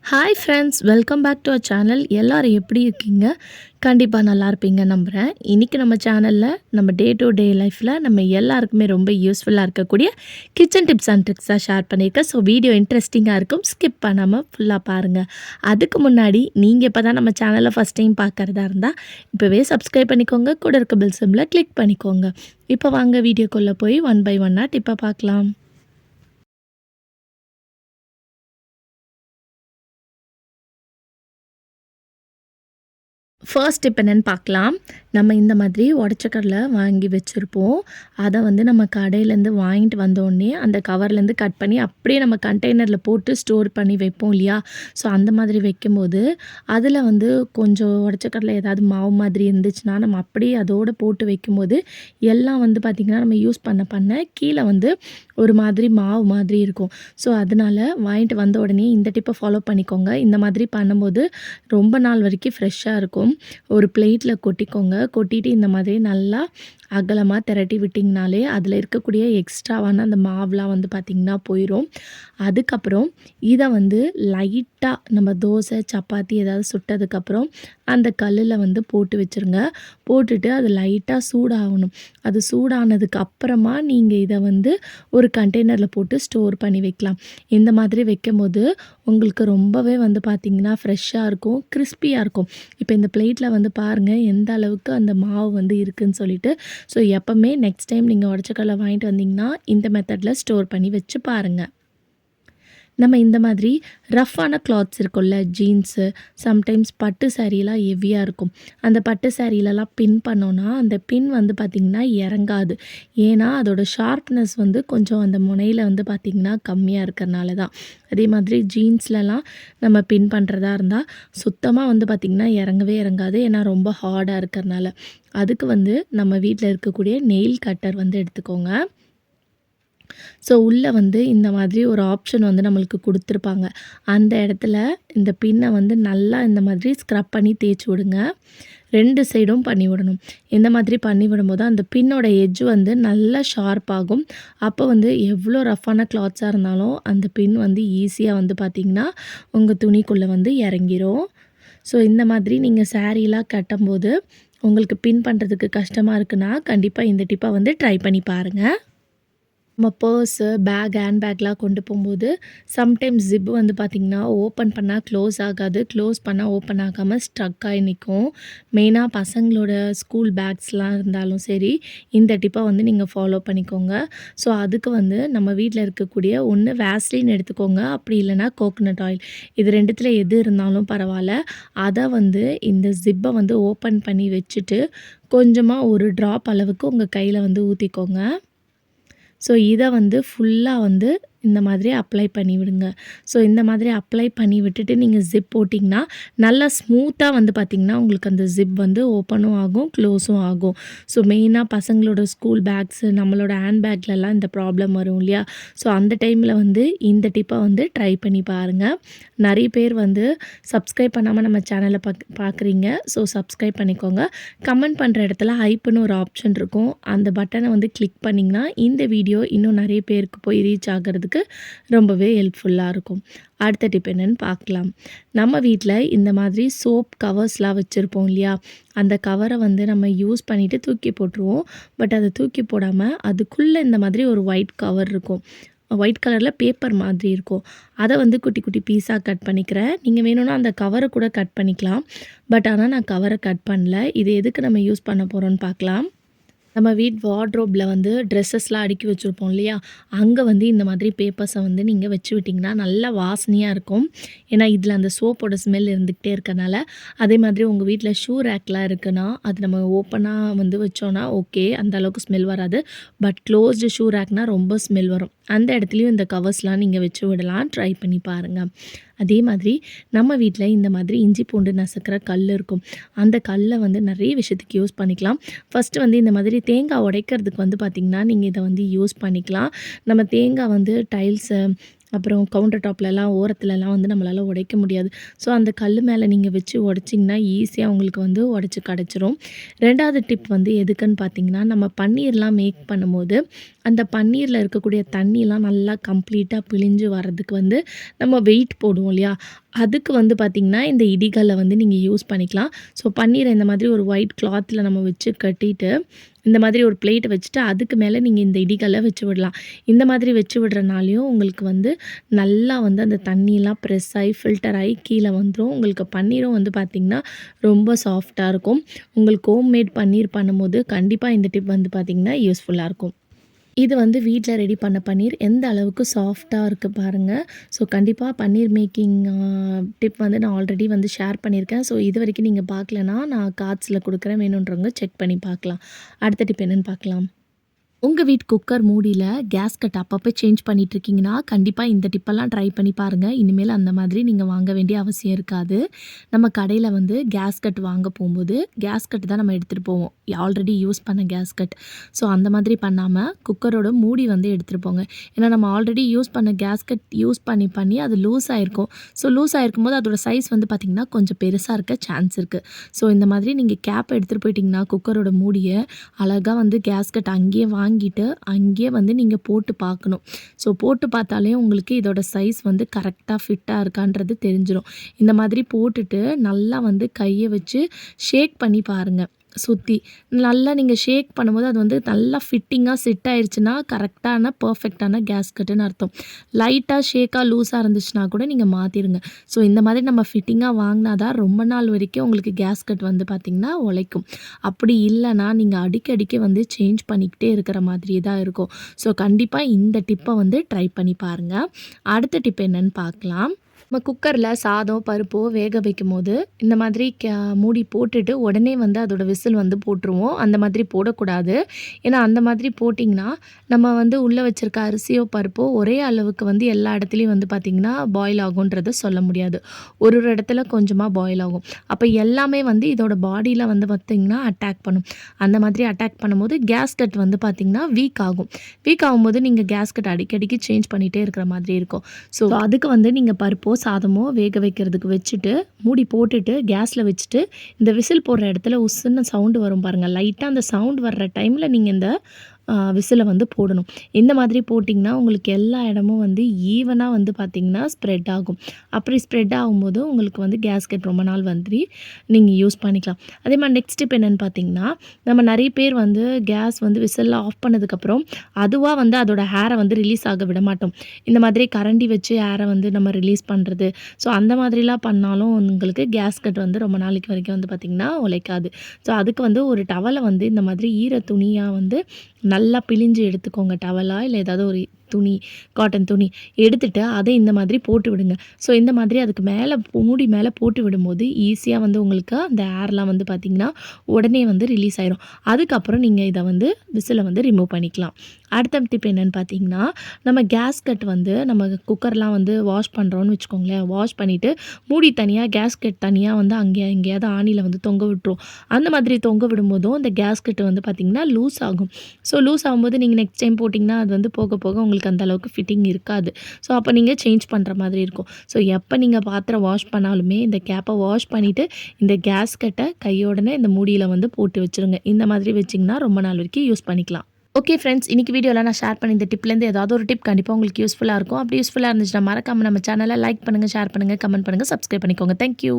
Hi friends, welcome back to our channel. எல்லாரும் எப்படி இருக்கீங்க? கண்டிப்பாக நல்லா இருப்பீங்க நம்புகிறேன். இன்றைக்கி நம்ம சேனலில் நம்ம டே டு டே லைஃப்பில் நம்ம எல்லாருக்குமே ரொம்ப யூஸ்ஃபுல்லாக இருக்கக்கூடிய கிச்சன் டிப்ஸ் அண்ட் ட்ரிக்ஸாக ஷேர் பண்ணியிருக்கேன். ஸோ வீடியோ இன்ட்ரெஸ்டிங்காக இருக்கும், ஸ்கிப் பண்ணாமல் ஃபுல்லாக பாருங்கள். அதுக்கு முன்னாடி நீங்கள் இப்போ தான் நம்ம சேனலை ஃபஸ்ட் டைம் பார்க்குறதா இருந்தால் இப்போவே சப்ஸ்கிரைப் பண்ணிக்கோங்க, கூட இருக்க பெல் சிம்பிளை கிளிக் பண்ணிக்கோங்க. இப்போ வாங்க வீடியோக்குள்ளே போய் ஒன் பை ஒன்னாக டிப்பை பார்க்கலாம். ஃபர்ஸ்ட் டிப் என்னென்னு பார்க்கலாம். நம்ம இந்த மாதிரி உடச்ச கடலை வாங்கி வச்சுருப்போம். அதை வந்து நம்ம கடையிலேருந்து வாங்கிட்டு வந்தோடனே அந்த கவர்லேருந்து கட் பண்ணி அப்படியே நம்ம கண்டெய்னரில் போட்டு ஸ்டோர் பண்ணி வைப்போம் இல்லையா? ஸோ அந்த மாதிரி வைக்கும்போது அதில் வந்து கொஞ்சம் உடச்ச கடலை ஏதாவது மாவு மாதிரி இருந்துச்சுன்னா நம்ம அப்படியே அதோடு போட்டு வைக்கும்போது எல்லாம் வந்து பார்த்திங்கன்னா நம்ம யூஸ் பண்ண கீழே வந்து ஒரு மாதிரி மாவு மாதிரி இருக்கும். ஸோ அதனால் வாங்கிட்டு வந்த உடனே இந்த டிப்பை ஃபாலோ பண்ணிக்கோங்க. இந்த மாதிரி பண்ணும்போது ரொம்ப நாள் வரைக்கும் ஃப்ரெஷ்ஷாக இருக்கும். ஒரு பிளேட்டில் கொட்டிக்கோங்க. கொட்டிட்டு இந்த மாதிரி நல்லா அகலமாக திரட்டி விட்டிங்கனாலே அதில் இருக்கக்கூடிய எக்ஸ்ட்ராவான அந்த மாவுலாம் வந்து பார்த்திங்கன்னா போயிடும். அதுக்கப்புறம் இதை வந்து லைட்டாக நம்ம தோசை சப்பாத்தி ஏதாவது சுட்டதுக்கப்புறம் அந்த கல்லில் வந்து போட்டு வச்சுருங்க. போட்டுட்டு அது லைட்டாக சூடாகணும். அது சூடானதுக்கு அப்புறமா நீங்கள் இதை வந்து ஒரு கண்டெய்னரில் போட்டு ஸ்டோர் பண்ணி வைக்கலாம். இந்த மாதிரி வைக்கும்போது உங்களுக்கு ரொம்பவே வந்து பார்த்திங்கன்னா ஃப்ரெஷ்ஷாக இருக்கும், கிறிஸ்பியாக இருக்கும். இப்போ இந்த பிளேட்டில் வந்து பாருங்கள் எந்த அளவுக்கு அந்த மாவு வந்து இருக்குதுன்னு சொல்லிட்டு. ஸோ எப்போவுமே நெக்ஸ்ட் டைம் நீங்கள் உடச்ச கடலை வாங்கிட்டு வந்தீங்கன்னா இந்த மெத்தடில் ஸ்டோர் பண்ணி வச்சு பாருங்கள். நம்ம இந்த மாதிரி ரஃப்பான கிளாத்ஸ் இருக்கும்ல, ஜீன்ஸு, சம்டைம்ஸ் பட்டு சாரீலாம் ஹெவியாக இருக்கும். அந்த பட்டு சாரீலலாம் பின் பண்ணோன்னா அந்த பின் வந்து பார்த்திங்கன்னா இறங்காது. ஏன்னா அதோடய ஷார்ப்னஸ் வந்து கொஞ்சம் அந்த முனையில் வந்து பார்த்திங்கன்னா கம்மியாக இருக்கிறனால தான். அதே மாதிரி ஜீன்ஸ்லலாம் நம்ம பின் பண்ணுறதா இருந்தால் சுத்தமாக வந்து பார்த்திங்கன்னா இறங்கவே இறங்காது. ஏன்னா ரொம்ப ஹார்டாக இருக்கிறனால. அதுக்கு வந்து நம்ம வீட்டில் இருக்கக்கூடிய நெயில் கட்டர் வந்து எடுத்துக்கோங்க. ஸோ உள்ளே வந்து இந்த மாதிரி ஒரு ஆப்ஷன் வந்து நம்மளுக்கு கொடுத்துருப்பாங்க. அந்த இடத்துல இந்த பின்னை வந்து நல்லா இந்த மாதிரி ஸ்க்ரப் பண்ணி தேய்ச்சி விடுங்க. 2 சைடும் பண்ணி விடணும். இந்த மாதிரி பண்ணி விடும்போது அந்த பின்னோட எட்ஜ் வந்து நல்லா ஷார்ப் ஆகும். அப்போ வந்து எவ்வளோ ரஃப்பான கிளாத்ஸாக இருந்தாலும் அந்த பின் வந்து ஈஸியாக வந்து பார்த்திங்கன்னா உங்கள் துணிக்குள்ளே வந்து இறங்கிரும். ஸோ இந்த மாதிரி நீங்கள் சாரீலாம் கட்டும்போது உங்களுக்கு பின் பண்ணுறதுக்கு கஷ்டமாக இருக்குன்னா கண்டிப்பாக இந்த டிப்பை வந்து ட்ரை பண்ணி பாருங்கள். நம்ம பர்ஸு, ஹேண்ட் பேக்லாம் கொண்டு போகும்போது சம்டைம்ஸ் ஜிப் வந்து பார்த்திங்கன்னா ஓப்பன் பண்ணால் க்ளோஸ் ஆகாது, க்ளோஸ் பண்ணால் ஓப்பன் ஆகாமல் ஸ்ட்ரக் ஆகி நிற்கும். மெயினாக பசங்களோட ஸ்கூல் பேக்ஸ்லாம் இருந்தாலும் சரி, இந்த டிப்பை வந்து நீங்கள் ஃபாலோ பண்ணிக்கோங்க. ஸோ அதுக்கு வந்து நம்ம வீட்டில் இருக்கக்கூடிய ஒன்று வேஸ்லின் எடுத்துக்கோங்க, அப்படி இல்லைனா கோகோனட் ஆயில். இது 2த்தில் எது இருந்தாலும் பரவாயில்ல. அதை வந்து இந்த ஜிப்பை வந்து ஓப்பன் பண்ணி வச்சுட்டு கொஞ்சமாக ஒரு ட்ராப் அளவுக்கு உங்கள் கையில் வந்து ஊற்றிக்கோங்க. ஸோ இதை வந்து ஃபுல்லாக வந்து இந்த மாதிரி அப்ளை பண்ணி விடுங்க. ஸோ இந்த மாதிரி அப்ளை பண்ணி விட்டுட்டு நீங்கள் ஜிப் போட்டிங்கன்னா நல்லா ஸ்மூத்தாக வந்து பார்த்திங்கன்னா உங்களுக்கு அந்த ஜிப் வந்து ஓப்பனும் ஆகும், க்ளோஸும் ஆகும். ஸோ மெயினாக பசங்களோட ஸ்கூல் பேக்ஸு, நம்மளோட ஹேண்ட் பேக்லலாம் இந்த ப்ராப்ளம் வரும் இல்லையா? ஸோ அந்த டைமில் வந்து இந்த டிப்பை வந்து ட்ரை பண்ணி பாருங்கள். நிறைய பேர் வந்து சப்ஸ்கிரைப் பண்ணாமல் நம்ம சேனலை பார்க்குறீங்க. ஸோ சப்ஸ்கிரைப் பண்ணிக்கோங்க. கமெண்ட் பண்ணுற இடத்துல ஹைப்புன்னு ஒரு ஆப்ஷன் இருக்கும். அந்த பட்டனை வந்து கிளிக் பண்ணிங்கன்னா இந்த வீடியோ இன்னும் நிறைய பேருக்கு போய் ரீச் ஆகிறதுக்கு ரொம்பவே ஹெல்ப்ஃபுல்லாக இருக்கும். அடுத்த டிப் என்னென்னு பார்க்கலாம். நம்ம வீட்டில் இந்த மாதிரி சோப் கவர்ஸ்லாம் வச்சுருப்போம் இல்லையா? அந்த கவரை வந்து நம்ம யூஸ் பண்ணிவிட்டு தூக்கி போட்டுருவோம். பட் அதை தூக்கி போடாமல் அதுக்குள்ளே இந்த மாதிரி ஒரு ஒயிட் கவர் இருக்கும். ஒயிட் கலரில் பேப்பர் மாதிரி இருக்கும். அதை வந்து குட்டி குட்டி பீஸாக கட் பண்ணிக்கிறேன். நீங்கள் வேணும்னா அந்த கவரை கூட கட் பண்ணிக்கலாம். பட் ஆனால் நான் கவரை கட் பண்ணல. இது எதுக்கு நம்ம யூஸ் பண்ண போகிறோன்னு பார்க்கலாம். நம்ம வார்ட்ரோப்பில் வந்து ட்ரெஸ்ஸஸ்லாம் அடுக்கி வச்சுருப்போம் இல்லையா? அங்கே வந்து இந்த மாதிரி பேப்பர்ஸை வந்து நீங்கள் வச்சு விட்டிங்கன்னா நல்லா வாசனையாக இருக்கும். ஏன்னா இதில் அந்த சோப்போட ஸ்மெல் இருந்துக்கிட்டே இருக்கனால. அதே மாதிரி உங்கள் வீட்டில் ஷூ ரேக்லாம் இருக்குன்னா அது நம்ம ஓப்பனாக வந்து வச்சோன்னா ஓகே, அந்த அளவுக்கு ஸ்மெல் வராது. பட் க்ளோஸ்டு ஷூ ரேக்னால் ரொம்ப ஸ்மெல் வரும். அந்த இடத்துலையும் இந்த கவர்ஸ்லாம் நீங்கள் வச்சு விடலாம். ட்ரை பண்ணி பாருங்கள். அதே மாதிரி நம்ம வீட்டில் இந்த மாதிரி இஞ்சி பூண்டு நசுக்கிற கல் இருக்கும். அந்த கல்லை வந்து நிறைய விஷயத்துக்கு யூஸ் பண்ணிக்கலாம். ஃபஸ்ட்டு வந்து இந்த மாதிரி தேங்காய் உடைக்கிறதுக்கு வந்து பார்த்திங்கன்னா நீங்கள் இதை வந்து யூஸ் பண்ணிக்கலாம். நம்ம தேங்காய் வந்து டைல்ஸு அப்புறம் கவுண்டர் டாப்லலாம் ஓரத்துலலாம் வந்து நம்மளால உடைக்க முடியாது. ஸோ அந்த கல்லு மேல நீங்க வச்சு உடைச்சிங்கன்னா, ஈஸியா உங்களுக்கு வந்து உடைச்சு கிடச்சிரும். 2வது டிப் வந்து எதுக்குன்னு பார்த்தீங்கன்னா, நம்ம பன்னீர்லாம் மேக் பண்ணும்போது, அந்த பன்னீர்ல இருக்கக்கூடிய தண்ணிலாம் நல்லா கம்ப்ளீட்டா பிழிஞ்சு வரதுக்கு வந்து நம்ம வெயிட் போடுவோம் இல்லையா? அதுக்கு வந்து பார்த்தீங்கன்னா, இந்த இடிகல்ல வந்து நீங்க யூஸ் பண்ணிக்கலாம். ஸோ பன்னீர இந்த மாதிரி ஒரு ஒயிட் கிளாத்ல நம்ம வச்சு கட்டிட்டு, இந்த மாதிரி ஒரு பிளேட்ட வச்சுட்டு, அதுக்கு மேல நீங்க இந்த இடிகல்ல வச்சு விடலாம். இந்த மாதிரி வச்சு விடுறனாலயும் உங்களுக்கு வந்து நல்லா வந்து அந்த தண்ணிலாம் ப்ரெஸ் ஆயி, ஃபில்டர் ஆயி கீழ வந்துரும். உங்களுக்கு பன்னீரும் வந்து பார்த்திங்கன்னா, ரொம்ப சாஃப்ட்டா இருக்கும். உங்களுக்கு ஹோம்மேட் பன்னீர் பண்ணும்போது கண்டிப்பா இந்த டிப் வந்து பார்த்திங்கன்னா, யூஸ்ஃபுல்லா இருக்கும். இது வந்து வீட்ல ரெடி பண்ண பன்னீர் எந்த அளவுக்கு சாஃப்ட்டா இருக்கு பாருங்க. ஸோ கண்டிப்பா பன்னீர் மேக்கிங் டிப் வந்து நான் ஆல்ரெடி வந்து ஷேர் பண்ணியிருக்கேன். ஸோ இதுவரைக்கும் நீங்க பார்க்கலன்னா, நான் கார்ட்ஸ்ல குடுக்குறேன். வேணுன்றவங்க செக் பண்ணி பார்க்கலாம். அடுத்த டிப் என்னன்னு பார்க்கலாம். உங்க வீட்டு குக்கர் மூடியில கேஸ்கட் அப்பப்போ சேஞ்ச் பண்ணிட்டுருக்கீங்கன்னா, கண்டிப்பா இந்த டிப்பெல்லாம் ட்ரை பண்ணி பாருங்க. இனிமேல் அந்த மாதிரி நீங்க வாங்க வேண்டிய அவசியம் இருக்காது. நம்ம கடையில வந்து கேஸ்கட் வாங்க போம்போது, கேஸ்கட் தான் நம்ம எடுத்துட்டு போவோம். ஆல்ரெடி யூஸ் பண்ண கேஸ்கட். ஸோ அந்த மாதிரி பண்ணாம, குக்கரோட மூடி வந்து எடுத்துட்டு போங்க. ஏன்னா நம்ம ஆல்ரெடி யூஸ் பண்ண கேஸ்கட் யூஸ் பண்ணி பண்ணி அது லூஸ் ஆயிருக்கும். ஸோ லூஸ் ஆயிருக்கும்போது அதோட சைஸ் வந்து பார்த்திங்கன்னா, கொஞ்சம் பெருசா இருக்க சான்ஸ் இருக்கு. ஸோ இந்த மாதிரி நீங்க கேப் எடுத்துட்டு போயிட்டீங்கன்னா, குக்கரோட மூடிய அழகா வந்து கேஸ்கட் அங்கேயே வாங்கிட்டு, அங்கேயே வந்து நீங்க போட்டு பார்க்கணும். ஸோ போட்டு பார்த்தாலே உங்களுக்கு இதோட சைஸ் வந்து கரெக்ட்டா ஃபிட்டா இருக்கான்றது தெரிஞ்சிரும். இந்த மாதிரி போட்டுட்டு நல்லா வந்து கைய வச்சு ஷேக் பண்ணி பாருங்க. சுத்தி. நல்லா நீங்க ஷேக் பண்ணும்போது அது வந்து நல்லா ஃபிட்டிங்கா செட் ஆயிருச்சுன்னா, கரெக்ட்டான பெர்ஃபெக்ட்டான கேஸ்கட்டுன்னு அர்த்தம். லைட்டா ஷேக்கா லூஸா இருந்துச்சுன்னா கூட நீங்க மாத்திருங்க. ஸோ இந்த மாதிரி நம்ம ஃபிட்டிங்கா வாங்கினா தான் ரொம்ப நாள் வரைக்கும் உங்களுக்கு கேஸ்கட் வந்து பார்த்திங்கன்னா உழைக்கும். அப்படி இல்லைன்னா நீங்கள் அடிக்கடிக்கு வந்து சேஞ்ச் பண்ணிக்கிட்டே இருக்கிற மாதிரி தான் இருக்கும். ஸோ கண்டிப்பாக இந்த டிப்பை வந்து ட்ரை பண்ணி பாருங்கள். அடுத்த டிப் என்னன்னு பார்க்கலாம். நம்ம குக்கரில் சாதம் பருப்போ வேக வைக்கும்போது இந்த மாதிரி மூடி போட்டுட்டு உடனே வந்து அதோட விசில் வந்து போட்டுருவோம். அந்த மாதிரி போடக்கூடாது. ஏன்னா அந்த மாதிரி போட்டிங்கன்னா நம்ம வந்து உள்ளே வச்சுருக்க அரிசியோ பருப்போ ஒரே அளவுக்கு வந்து எல்லா இடத்துலையும் வந்து பார்த்திங்கன்னா பாயில் ஆகுன்றத சொல்ல முடியாது. ஒரு ஒரு இடத்துல கொஞ்சமாக பாயில் ஆகும். அப்போ எல்லாமே வந்து இதோட பாடியில் வந்து பார்த்திங்கன்னா அட்டாக் பண்ணும். அந்த மாதிரி அட்டாக் பண்ணும்போது கேஸ்கட் வந்து பார்த்திங்கன்னா வீக் ஆகும். வீக் ஆகும்போது நீங்கள் கேஸ்கட் அடிக்கடிக்கு சேஞ்ச் பண்ணிகிட்டே இருக்கிற மாதிரி இருக்கும். ஸோ அதுக்கு வந்து நீங்கள் பருப்போ சாதமோ வேக வைக்கிறதுக்கு வச்சுட்டு மூடி போட்டுட்டு கேஸில் வச்சுட்டு இந்த விசில் போடுற இடத்துல உஸ்ஸுன்னு சவுண்டு வரும் பாருங்கள். லைட்டாக அந்த சவுண்ட் வர்ற டைமில் நீங்கள் இந்த விசிலை வந்து போடணும். இந்த மாதிரி போட்டிங்கன்னா உங்களுக்கு எல்லா இடமும் வந்து ஈவனாக வந்து பார்த்திங்கன்னா ஸ்ப்ரெட் ஆகும். அப்படி ஸ்ப்ரெட் ஆகும்போது உங்களுக்கு வந்து கேஸ்கட் ரொம்ப நாள் வந்து நீங்கள் யூஸ் பண்ணிக்கலாம். அதே மாதிரி நெக்ஸ்ட் டிப் என்னென்னு பார்த்தீங்கன்னா, நம்ம நிறைய பேர் வந்து கேஸ் வந்து விசிலில் ஆஃப் பண்ணதுக்கப்புறம் அதுவாக வந்து அதோட ஹேரை வந்து ரிலீஸ் ஆக விட மாட்டோம். இந்த மாதிரி கரண்டி வச்சு ஹேரை வந்து நம்ம ரிலீஸ் பண்ணுறது. ஸோ அந்த மாதிரிலாம் பண்ணாலும் உங்களுக்கு கேஸ்கட் வந்து ரொம்ப நாளைக்கு வரைக்கும் வந்து பார்த்திங்கன்னா உழைக்காது. ஸோ அதுக்கு வந்து ஒரு டவலை வந்து இந்த மாதிரி ஈர துணியாக வந்து நல்லா பிழிஞ்சு எடுத்துக்கோங்க. டவலா இல்லை ஏதாவது ஒரு துணி, காட்டன் துணி எடுத்துட்டு அதை இந்த மாதிரி போட்டு விடுங்க. ஸோ இந்த மாதிரி அதுக்கு மேலே மூடி மேலே போட்டு விடும்போது ஈஸியாக வந்து உங்களுக்கு அந்த ஏர்லாம் வந்து பார்த்திங்கன்னா உடனே வந்து ரிலீஸ் ஆயிரும். அதுக்கப்புறம் நீங்கள் இதை வந்து விசிலை வந்து ரிமூவ் பண்ணிக்கலாம். அடுத்த டிப் என்னென்னு பார்த்தீங்கன்னா, நம்ம கேஸ்கட் வந்து நம்ம குக்கர்லாம் வந்து வாஷ் பண்ணுறோன்னு வச்சுக்கோங்களேன். வாஷ் பண்ணிவிட்டு மூடி தனியாக கேஸ்கட் தனியாக வந்து அங்கேயே எங்கேயாவது ஆணியில் வந்து தொங்க விட்டுரும். அந்த மாதிரி தொங்க விடும்போதும் இந்த கேஸ்கட் வந்து பார்த்திங்கன்னா லூஸ் ஆகும். ஸோ லூஸ் ஆகும்போது நீங்கள் நெக்ஸ்ட் டைம் போட்டிங்கன்னா அது வந்து போக போக உங்களுக்கு அந்த அளவுக்கு ஃபிட்டிங் இருக்காது. ஸோ அப்போ நீங்கள் சேஞ்ச் பண்ணுற மாதிரி இருக்கும். ஸோ எப்போ நீங்கள் பாத்திரம் வாஷ் பண்ணாலுமே இந்த கேப்பை வாஷ் பண்ணிவிட்டு இந்த கேஸ்கட்டை கையோடனே இந்த மூடியில் வந்து போட்டு வச்சுருங்க. இந்த மாதிரி வச்சிங்கன்னா ரொம்ப நாள் வரைக்கும் யூஸ் பண்ணிக்கலாம். ஓகே ஃப்ரெண்ட்ஸ், இன்னைக்கு வீடியோவில் நான் ஷேர் பண்ண இந்த டிப்லேருந்து ஏதாவது ஒரு டிப் கண்டிப்பாக உங்களுக்கு யூஸ்ஃபுல்லாக இருக்கும். அப்படி யூஸ்ஃபுல்லாக இருந்துச்சுன்னா மறக்காமல் நம்ம சேனலை லைக் பண்ணுங்கள், ஷேர் பண்ணுங்கள், கமெண்ட் பண்ணுங்கள், சப்ஸ்கிரைப் பண்ணிக்கோங்க. தேங்க்யூ.